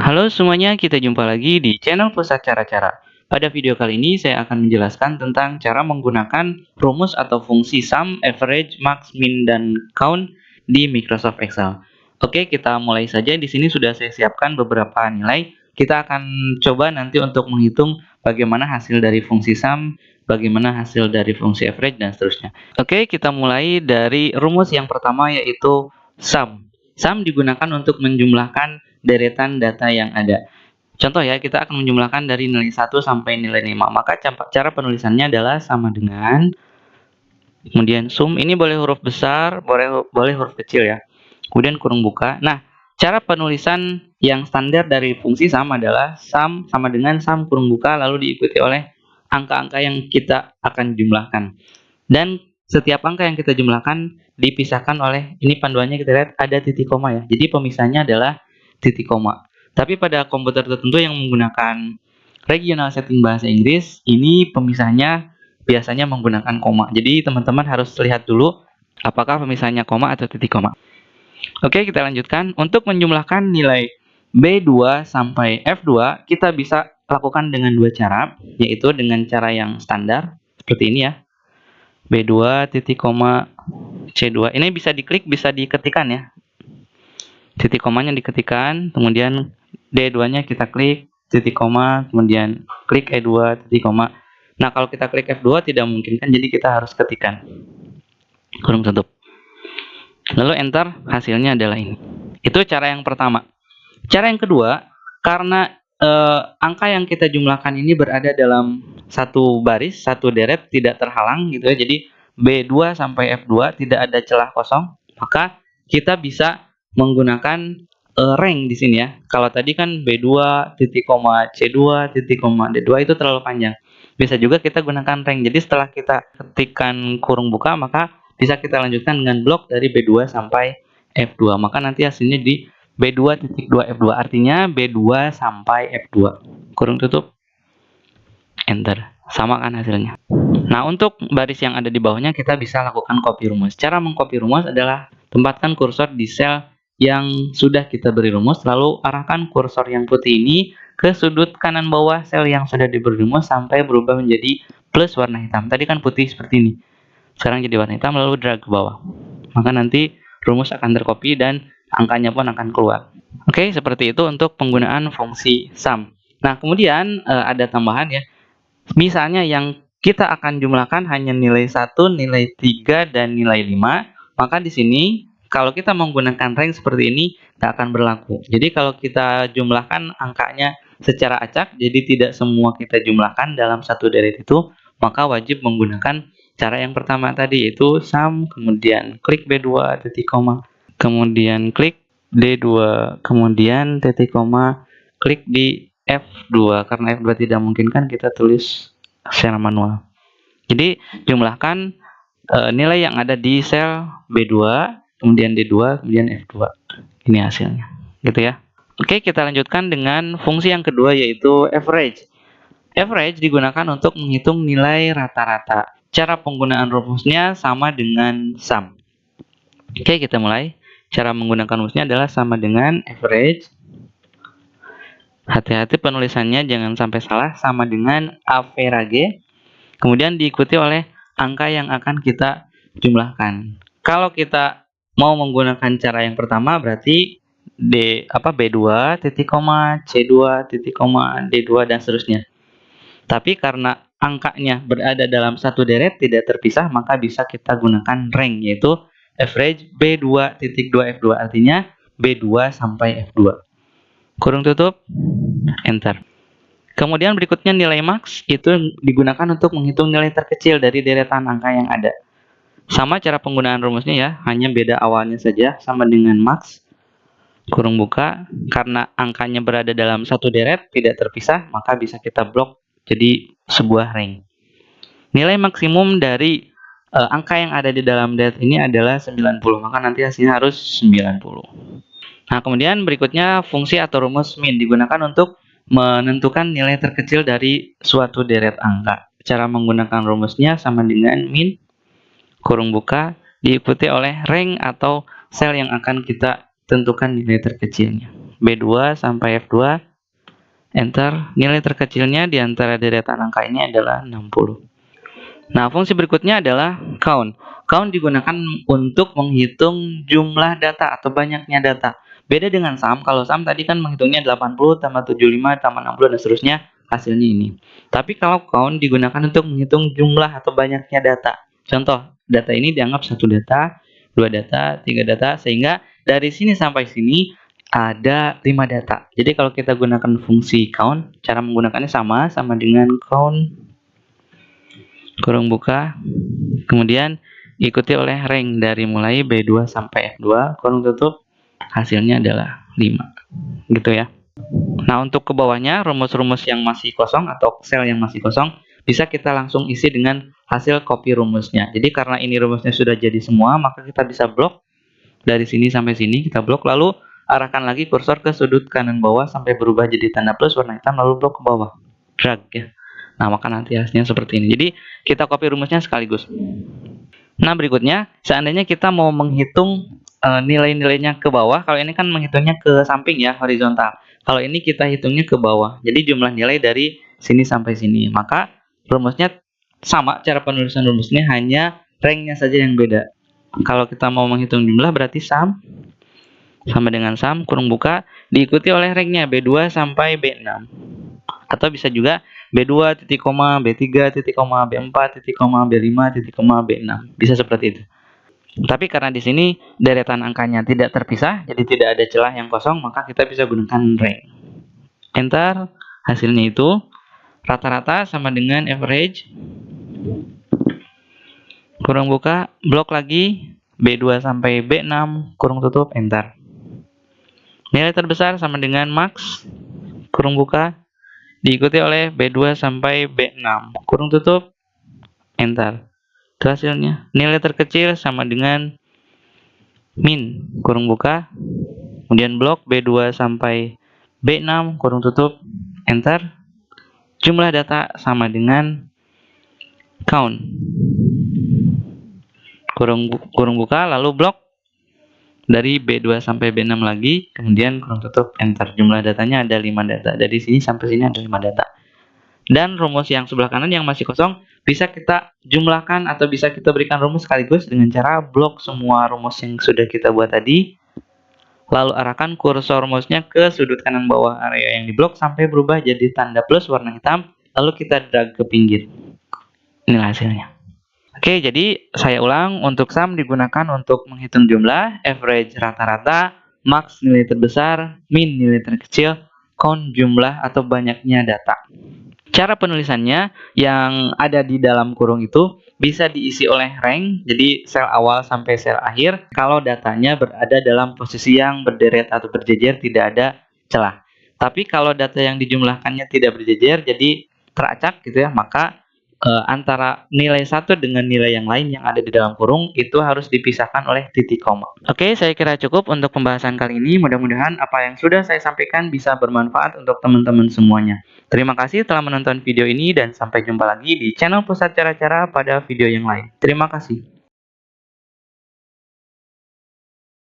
Halo semuanya, kita jumpa lagi di channel Pusat Cara-Cara. Pada video kali ini saya akan menjelaskan tentang cara menggunakan rumus atau fungsi sum, average, max, min, dan count di Microsoft Excel. Oke, kita mulai saja. Di sini sudah saya siapkan beberapa nilai. Kita akan coba nanti untuk menghitung bagaimana hasil dari fungsi sum, bagaimana hasil dari fungsi average, dan seterusnya. Oke, kita mulai dari rumus yang pertama yaitu sum. Sum digunakan untuk menjumlahkan deretan data yang ada. Contoh ya, kita akan menjumlahkan dari nilai 1 sampai nilai 5. Maka cara penulisannya adalah sama dengan, kemudian sum, ini boleh huruf besar, boleh huruf kecil ya. Kemudian kurung buka. Nah, cara penulisan yang standar dari fungsi sum adalah sum sama dengan sum kurung buka, lalu diikuti oleh angka-angka yang kita akan jumlahkan. Dan setiap angka yang kita jumlahkan dipisahkan oleh, ini panduannya kita lihat ada titik koma ya. Jadi pemisahnya adalah titik koma. Tapi pada komputer tertentu yang menggunakan regional setting bahasa Inggris, ini pemisahnya biasanya menggunakan koma. Jadi teman-teman harus lihat dulu apakah pemisahnya koma atau titik koma. Oke, kita lanjutkan. Untuk menjumlahkan nilai B2 sampai F2, kita bisa lakukan dengan dua cara, yaitu dengan cara yang standar, seperti ini ya. B2 titik koma C2. Ini bisa diklik, bisa diketikkan ya. Titik komanya diketikkan, kemudian D2-nya kita klik, titik koma, kemudian klik E2, titik koma. Nah, kalau kita klik F2 tidak memungkinkan, jadi kita harus ketikkan. Kurung tutup. Lalu enter, hasilnya adalah ini. Itu cara yang pertama. Cara yang kedua, karena angka yang kita jumlahkan ini berada dalam satu baris, satu deret, tidak terhalang gitu ya. Jadi B2 sampai F2 tidak ada celah kosong, maka kita bisa menggunakan rank di sini ya. Kalau tadi kan B2 titik koma C2 titik koma D2 itu terlalu panjang. Bisa juga kita gunakan rank. Jadi setelah kita ketikkan kurung buka, maka bisa kita lanjutkan dengan blok dari B2 sampai F2. Maka nanti hasilnya di B2 titik 2 F2. Artinya B2 sampai F2. Kurung tutup. Enter. Sama kan hasilnya. Nah, untuk baris yang ada di bawahnya kita bisa lakukan copy rumus. Cara mengcopy rumus adalah tempatkan kursor di sel yang sudah kita beri rumus, lalu arahkan kursor yang putih ini ke sudut kanan bawah sel yang sudah diberi rumus sampai berubah menjadi plus warna hitam. Tadi kan putih seperti ini. Sekarang jadi warna hitam, lalu drag ke bawah. Maka nanti rumus akan tercopy dan angkanya pun akan keluar. Oke, seperti itu untuk penggunaan fungsi sum. Nah, kemudian ada tambahan ya. Misalnya yang kita akan jumlahkan hanya nilai 1, nilai 3, dan nilai 5, maka di sini kalau kita menggunakan rank seperti ini tidak akan berlaku. Jadi kalau kita jumlahkan angkanya secara acak, jadi tidak semua kita jumlahkan dalam satu deret itu, maka wajib menggunakan cara yang pertama tadi, yaitu sum, kemudian klik B2 titik koma, kemudian klik D2, kemudian titik koma, klik di F2. Karena F2 tidak memungkinkan, kita tulis secara manual. Jadi jumlahkan nilai yang ada di sel B2, kemudian D2, kemudian F2. Ini hasilnya, gitu ya. Oke, kita lanjutkan dengan fungsi yang kedua, yaitu average. Average digunakan untuk menghitung nilai rata-rata. Cara penggunaan rumusnya sama dengan sum. Oke, kita mulai. Cara menggunakan rumusnya adalah sama dengan average. Hati-hati penulisannya, jangan sampai salah. Sama dengan average. Kemudian diikuti oleh angka yang akan kita jumlahkan. Kalau kita mau menggunakan cara yang pertama, berarti B2 titik koma C2 titik koma D2 dan seterusnya. Tapi karena angkanya berada dalam satu deret tidak terpisah, maka bisa kita gunakan rank, yaitu average B2 titik 2 F2. Artinya B2 sampai F2. Kurung tutup. Enter. Kemudian berikutnya nilai max, itu digunakan untuk menghitung nilai terkecil dari deretan angka yang ada. Sama cara penggunaan rumusnya ya, hanya beda awalnya saja, sama dengan max. Kurung buka, karena angkanya berada dalam satu deret, tidak terpisah, maka bisa kita blok jadi sebuah rank. Nilai maksimum dari angka yang ada di dalam deret ini adalah 90, maka nanti hasilnya harus 90. Nah, kemudian berikutnya fungsi atau rumus min digunakan untuk menentukan nilai terkecil dari suatu deret angka. Cara menggunakan rumusnya sama dengan min, kurung buka, diikuti oleh rank atau sel yang akan kita tentukan nilai terkecilnya. B2 sampai F2, enter. Nilai terkecilnya di antara deretan angka ini adalah 60. Nah, fungsi berikutnya adalah count. Count digunakan untuk menghitung jumlah data atau banyaknya data. Beda dengan sum, kalau sum tadi kan menghitungnya 80 tambah 75 tambah 60 dan seterusnya, hasilnya ini. Tapi kalau count digunakan untuk menghitung jumlah atau banyaknya data. Contoh, data ini dianggap 1 data, 2 data, 3 data, sehingga dari sini sampai sini ada 5 data. Jadi kalau kita gunakan fungsi count, cara menggunakannya sama dengan count kurung buka, kemudian ikuti oleh rank dari mulai B2 sampai F2, kurung tutup, hasilnya adalah 5. Gitu ya. Nah, untuk ke bawahnya, rumus-rumus yang masih kosong atau sel yang masih kosong, bisa kita langsung isi dengan hasil copy rumusnya. Jadi karena ini rumusnya sudah jadi semua, maka kita bisa blok dari sini sampai sini, kita blok, lalu arahkan lagi kursor ke sudut kanan bawah sampai berubah jadi tanda plus warna hitam, lalu blok ke bawah. Drag ya. Nah, maka nanti hasilnya seperti ini. Jadi, kita copy rumusnya sekaligus. Nah, berikutnya, seandainya kita mau menghitung nilai-nilainya ke bawah, kalau ini kan menghitungnya ke samping ya, horizontal. Kalau ini kita hitungnya ke bawah. Jadi, jumlah nilai dari sini sampai sini. Maka, rumusnya sama, cara penulisan rumusnya hanya ranknya saja yang beda. Kalau kita mau menghitung jumlah, berarti sum sama dengan sum, kurung buka, diikuti oleh ranknya B2 sampai B6. Atau bisa juga B2, titik koma, B3, titik koma, B4, titik koma, B5, titik koma, B6. Bisa seperti itu. Tapi karena di sini deretan angkanya tidak terpisah, jadi tidak ada celah yang kosong, maka kita bisa gunakan rank. Enter, hasilnya itu rata-rata sama dengan average. Kurung buka, blok lagi, B2 sampai B6, kurung tutup, enter. Nilai terbesar sama dengan max, kurung buka, diikuti oleh B2 sampai B6, kurung tutup, enter. Itu hasilnya. Nilai terkecil sama dengan min, kurung buka, kemudian blok B2 sampai B6, kurung tutup, enter. Jumlah data sama dengan count, kurung buka, lalu blok dari B2 sampai B6 lagi, kemudian kurung tutup, enter. Jumlah datanya ada 5 data. Dari sini sampai sini ada 5 data. Dan rumus yang sebelah kanan yang masih kosong, bisa kita jumlahkan atau bisa kita berikan rumus sekaligus dengan cara blok semua rumus yang sudah kita buat tadi, lalu arahkan kursor rumusnya ke sudut kanan bawah area yang diblok sampai berubah jadi tanda plus warna hitam, lalu kita drag ke pinggir. Inilah hasilnya. Oke, jadi saya ulang, untuk sum digunakan untuk menghitung jumlah, average rata-rata, max nilai terbesar, min nilai terkecil, count jumlah atau banyaknya data. Cara penulisannya yang ada di dalam kurung itu bisa diisi oleh rank, jadi sel awal sampai sel akhir, kalau datanya berada dalam posisi yang berderet atau berjejer, tidak ada celah. Tapi kalau data yang dijumlahkannya tidak berjejer, jadi teracak gitu ya, maka antara nilai satu dengan nilai yang lain yang ada di dalam kurung itu harus dipisahkan oleh titik koma. Oke, saya kira cukup untuk pembahasan kali ini. Mudah-mudahan apa yang sudah saya sampaikan bisa bermanfaat untuk teman-teman semuanya. Terima kasih telah menonton video ini dan sampai jumpa lagi di channel Pusat Cara-Cara pada video yang lain. Terima kasih.